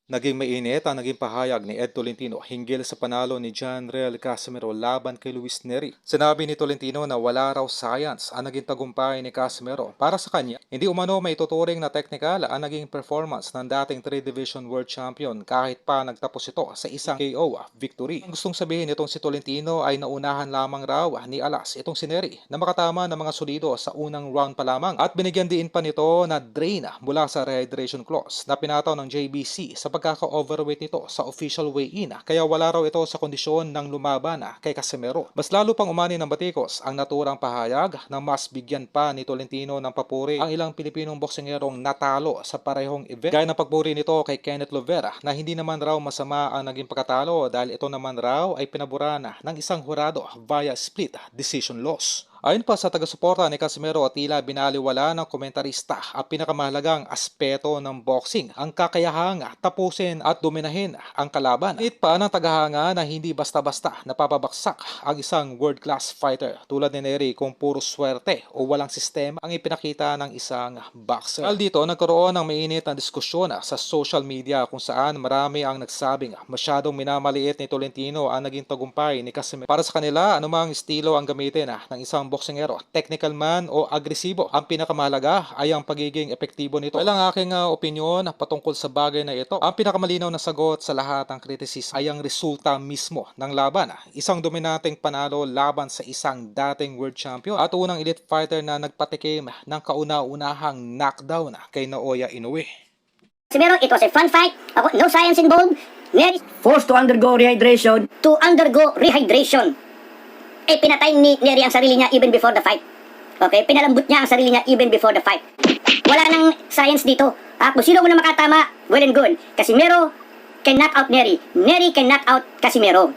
Naging mainit ang naging pahayag ni Ed Tolentino hinggil sa panalo ni John Real Casimero laban kay Luis Neri. Sinabi ni Tolentino na wala raw science ang naging tagumpay ni Casimero. Para sa kanya, hindi umano may tuturing na technical ang naging performance ng dating 3-division world champion kahit pa nagtapos ito sa isang KO victory. Ang gustong sabihin nitong si Tolentino ay naunahan lamang raw ni Alas itong si Neri na makatama ng mga solido sa unang round pa lamang at binigyan din pa nito na drain mula sa rehydration clause na pinataw ng JBC sa pagkaka-overweight nito sa official weigh-in kaya wala raw ito sa kondisyon ng lumaban kay Casimero. Mas lalo pang umani ng batikos ang naturang pahayag na mas bigyan pa ni Tolentino ng papuri ang ilang Pilipinong boksingerong natalo sa parehong event. Gaya ng pagpuri nito kay Kenneth Lovera na hindi naman raw masama ang naging pagkatalo dahil ito naman raw ay pinabura na ng isang hurado via split decision loss. Ayon pa sa taga-suporta ni Casimero, tila binaliwala ng komentarista ang pinakamahalagang aspeto ng boxing, ang kakayahang tapusin at dominahin ang kalaban. It pa ng tagahanga na hindi basta-basta napapabaksak ang isang world-class fighter tulad ni Neri kung puro swerte o walang sistema ang ipinakita ng isang boxer. Dahil dito, nagkaroon ng mainit na diskusyon sa social media kung saan marami ang nagsabing masyadong minamaliit ni Tolentino ang naging tagumpay ni Casimero. Para sa kanila, anumang estilo ang gamitin ng isang boksingero, technical man o agresibo, ang pinakamahalaga ay ang pagiging epektibo nito. Well, ang aking opinyon patungkol sa bagay na ito, ang pinakamalinaw na sagot sa lahat ng kritisismo ay ang resulta mismo ng laban. Isang dominanteng panalo laban sa isang dating world champion at unang elite fighter na nagpatikim ng kauna-unahang knockdown kay Naoya Inoue. Casimero, it was a fun fight. No science involved. Neri Forced to undergo rehydration. pinatay ni Neri ang sarili niya even before the fight. Okay, pinalambot niya ang sarili niya even before the fight. Wala nang science dito. Kung sino mo na makatama, well and good. Casimero can knock out Neri. Neri can knock out Casimero.